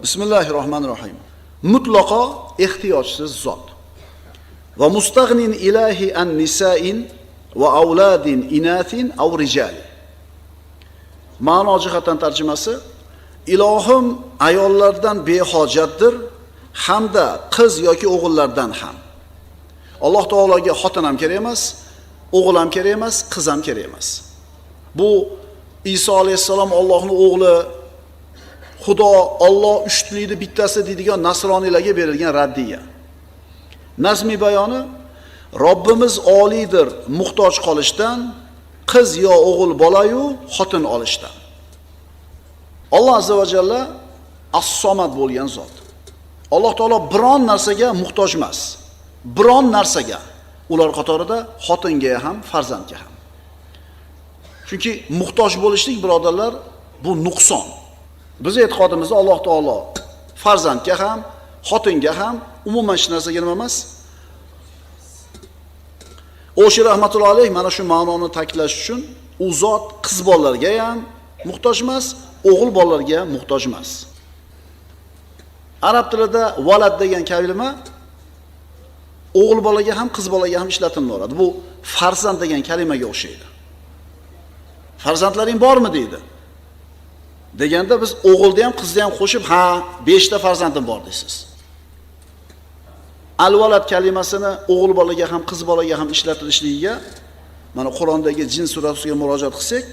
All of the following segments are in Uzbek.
Bismillahirrohmanirrohim. Mutlaqo ehtiyojsiz zot. Va mustaghnin ilahi an nisa'in va auladin inathin aw rijal. Ma'no jihatdan tarjimasi: Ilohim ayollardan behojatdir hamda qiz yoki o'g'illardan ham. Alloh taologa xotin ham kerak emas, o'g'il ham kerak emas, qiz ham kerak emas. Bu Iso alayhissalom Allohning o'g'li, Xudo Alloh uchtlikni bittasi deydigan nasroniylarga berilgan raddiya. Nazmi bayoni: Robbimiz oliydir muhtoj qolishdan, qiz yo o'g'il bola-yu xotin olishdan. Alloh azza va jalla as-somad bo'lgan zot. Alloh taolo biron narsaga muhtoj emas. Biron narsaga, ular qatorida xotinga ham, farzandga ham. Chunki muhtoj bo'lishlik, birodarlar, bu nuqson. Biz e'tiqodimizda Alloh taolo farzandga ham, xotinga ham, umuman hech narsaga nima emas. O'shi rahmatullohi alayh mana shu ma'noni ta'kidlash uchun u zot qiz bolalarga ham muhtoj emas, o'g'il bolalarga ham muhtoj emas. Arab tilida valad degan kalima o'g'il bolaga ham, qiz bolaga ham ishlatiladi. Bu farzand degan kalimaga o'xshaydi. Farzandlaring bormi deydi. Deganda biz o'g'ilni ham, qizni ham qo'shib, ha, 5 ta farzandim bor deysiz. Al-valad kalimasini o'g'il bolaga ham, qiz bolaga ham ishlatilishligiga mana Qur'ondagi Jin surasiga murojaat qilsak,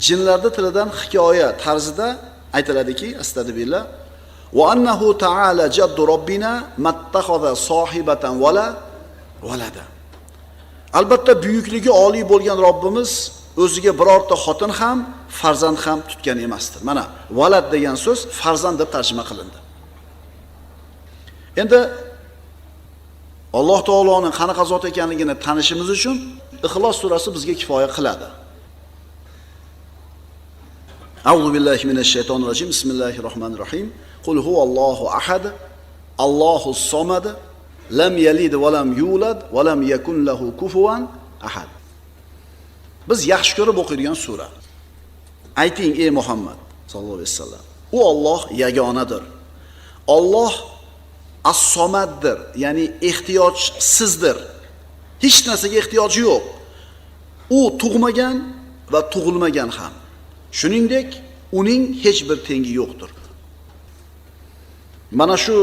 jinlarning tilidan hikoya tarzida aytiladiki, astagfirullah, va annahu ta'ala jaddu robbina mattakhadha sohibatan wala walada. Albatta buyukligi oliy bo'lgan Robbimiz o'ziga birorta xotin ham, farzand ham tutgan emasdir. Mana valad degan so'z farzand deb tarjima qilindi. Endi Alloh taoloning qanaqa zot ekanligini tanishimiz uchun Ixlos surasi bizga kifoya qiladi. A'udhu billahi minash shaytonir rojim. Bismillahirrohmanirrohim. Qul huvallohu ahad, Allohus somad, lam yalid va lam yulad va lam yakun lahu kufuwan ahad. Biz yaxshi ko'rib o'qiydigan sura. Ayting ey Muhammad sallallohu alayhi vasallam, u Alloh yagonadir. Alloh as-somaddir, ya'ni ehtiyojsizdir. Hech narsaga ehtiyoji yo'q. U tug'magan va tug'ilmagan ham. Shuningdek, uning hech bir tengi yo'qdir. Mana shu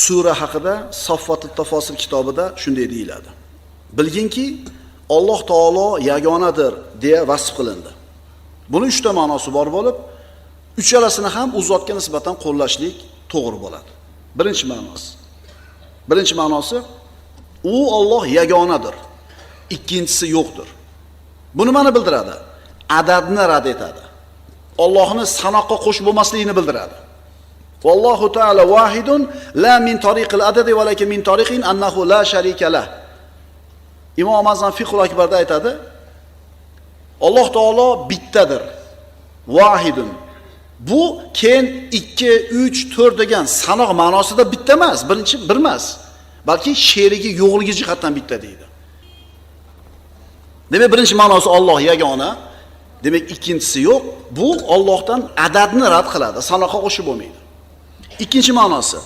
sura haqida Saffatut Tafosil kitobida shunday deyiladi. Bilginki, Alloh taolo yagonadir deya vasf qilindi. Buning 3 ta ma'nosi bor bo'lib, uchalasini ham u zotga nisbatan qo'llashlik to'g'ri bo'ladi. Birinchi ma'nosi u Alloh yagonadir. Ikkinchisi yo'qdir. Bu nimani bildiradi? Adadni rad etadi. Allohni sanoqqa qo'shib bo'lmasligini bildiradi. Vallohu ta'ala vahidun la min tariqil adadi va lakin min tariqin annahu la sharika lah. Imom Azam Fiqhul Akbarda aytadi, Alloh taolo bittadir. Vahidun. Bu keyin 2, 3, 4 degan sanoq ma'nosida bitta emas, birinchi bir emas, balki sherigi yo'qligi jihatdan bitta deydi. Demak, birinchi ma'nosi Alloh yagona, demak ikkinchisi yo'q. Bu Allohdan adadni rad qiladi, sanoqqa qo'shib bo'lmaydi. Ikkinchi ma'nosi,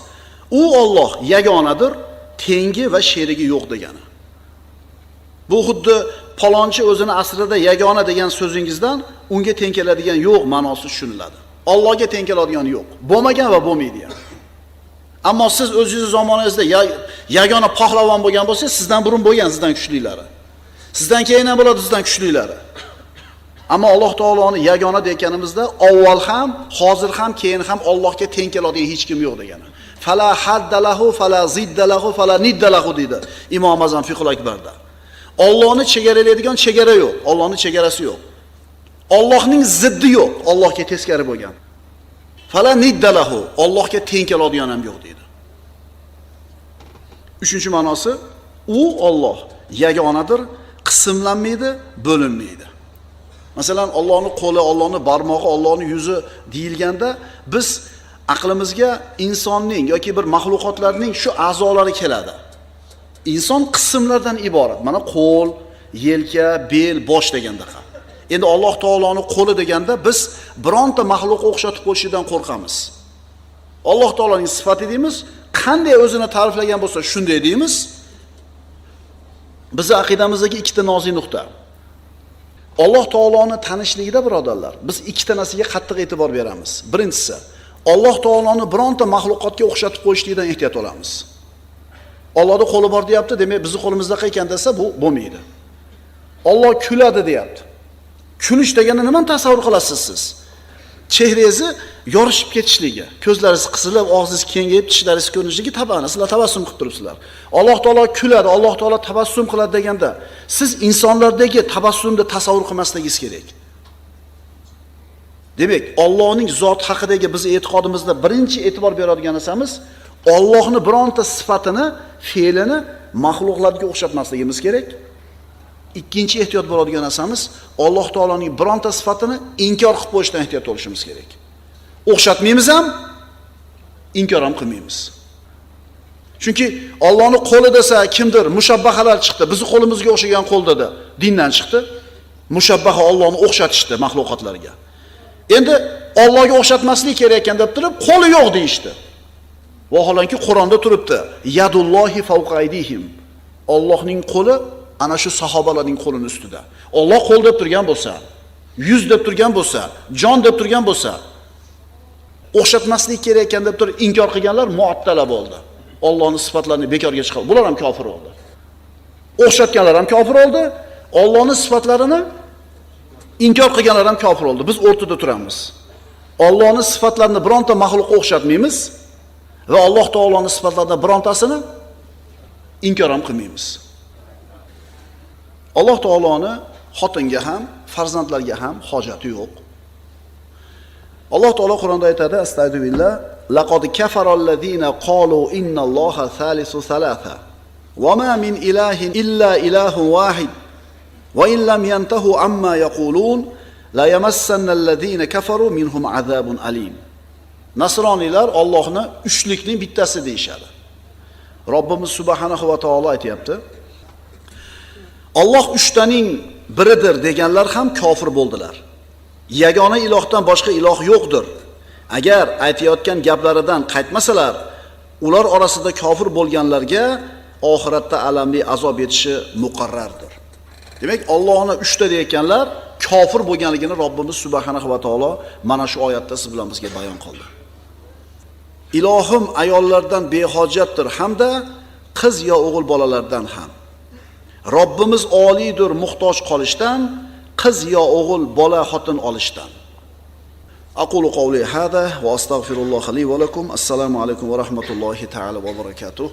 u Alloh yagonadir, tengi va sherigi yo'q degani. Bu xuddi palonchi o'zini asrida yagona degan so'zingizdan unga teng keladigan yo'q ma'nosi tushuniladi. Allohga teng keladigan yo'q. Bo'lmagan va bo'lmaydi ham. Ammo siz o'zingiz zamoningizda yagona pahlavon bo'lgan bo'lsangiz, sizdan burun bo'lgan sizdan kuchlilari. Sizdan keyin ham bo'ladi sizdan kuchlilari. Ammo Alloh taoloni yagona deganimizda avval ham, hozir ham, keyin ham Allohga teng keladigan hech kim yo'q degani. Fala haddalahu fala ziddalahu fala niddalahu dedi Imom Azam Fiqhul Akbarda. Allohni chegaralaydigan chegara yo'q, Allohning chegarasi yo'q. Allohning ziddi yo'q, Allohga teskari bo'lgan. Fala niddalahu, Allohga teng keladigan ham yo'q dedi. Uchinchi ma'nosi, u Alloh yagonadir, qismlanmaydi, bo'linmaydi. Masalan, Allohning qo'li, Allohning barmog'i, Allohning yuzi deyilganda biz aqlimizga insonning yoki bir mahluqotlarning shu a'zolari keladi. Inson qismlardan iborat. Mana qo'l, yelka, bel, bosh deganda ham. Endi Alloh taoloning qo'li deganda biz bironta mahluqqa o'xshatib qo'yishdan qo'rqamiz. Alloh taoloning sifati deymiz, qanday o'zini ta'riflagan bo'lsa, shunday deymiz. Bizning aqidamizdagi ikkita nozik nuqta. Alloh taoloni tanishligida birodarlar, biz ikkita narsaga qattiq e'tibor beramiz. Birinchisi, Alloh taoloni bironta mahluqotga o'xshatib qo'yishlikdan ehtiyot olamiz. Allohning qo'li bor deyapti, demak bizning qo'limizda ekan desa, bu bo'lmaydi. Alloh kuladi deyapti. Kulish degani nimani tasavvur qilasiz siz? Chehrangizni yorishib ketishligi, ko'zlaringiz qisilib, og'zingiz kengayib, tishlaringiz ko'rinishligi tabani, sizlar tabassum qilib turibsizlar. Alloh taolo kuladi, Alloh taolo tabassum qiladi deganda, siz insonlardagi tabassumni tasavvur qilmasligingiz kerak. Demak, Allohning zot haqidagi biz e'tiqodimizda birinchi e'tibor beradigan narsamiz, Allohning bironta sifatini, fe'lini mahluqlarga o'xshatmasligimiz kerak. Ikkinchi ehtiyot bo'ladigan narsamiz, Alloh taoloning bironta sifatini inkor qilib qo'yishdan ehtiyot bo'lishimiz kerak. O'xshatmaymiz ham, inkor ham qilmaymiz. Chunki Allohning qo'li desa kimdir mushabbahalar chiqdi. Bizning qo'limizga o'xshagan qo'l dedi, dindan chiqdi. Mushabbaha Allohni o'xshatishdi mahluqotlarga. Endi Allohga o'xshatmaslik kerak ekan deb turib, qo'li yo'q deyishdi. Vaholanki Qur'onda turibdi, yadullohi fawqa aydihim. Allohning qo'li ana shu sahobalarning qo'lining ustida. Alloh qo'l deb turgan bo'lsa, yuz deb turgan bo'lsa, jon deb turgan bo'lsa, o'xshatmaslik kerak ekan deb turib inkor qilganlar muattala bo'ldi. Allohning sifatlarini bekorga chiqarib, bular ham kofir bo'ldi. O'xshatganlar ham kofir bo'ldi, Allohning sifatlarini inkor qilganlar ham kofir bo'ldi. Biz o'rtada turamiz. Allohning sifatlarini bironta mahluqqa o'xshatmaymiz va Alloh taoloning sifatlaridan birontasini inkor ham qilmaymiz. Alloh taoloni xotinga ham, farzandlarga ham hojati yo'q. Alloh taolo Qur'onda aytadi, astagfirullah, laqad kafarallazina qalu innalloha thalithu thalatha wa ma min ilahin illa ilahun wahid wa in lam yantahu amma yaqulun la yamassanna allazina kafaru minhum azabun alim. Nasroniylar Allohni uchlikning bittasi deyshadi. Robbimiz subhanahu va taolo aytayapti, Alloh uchtaning biridir deganlar ham kofir bo'ldilar. Yagona ilohdan boshqa iloh yo'qdir. Agar aytayotgan gaplaridan qaytmasalar, ular orasida kofir bo'lganlarga oxiratda alamli azob yetishi muqarrardir. Demak, Allohni uchta deyotganlar kofir bo'lganligini Robbimiz subhanahu va taolo mana shu oyatda siz bilan bizga bayon qildi. Ilohim ayollardan behojatdir hamda qiz yo o'g'il bolalardan ham. Robbimiz oliydir muhtoj qolishdan, qiz yo o'g'il bola xotin olishdan. Aqulu qawli hada va astaghfirulloh li va lakum. Assalomu alaykum va rahmatullohi ta'ala va barakatuh.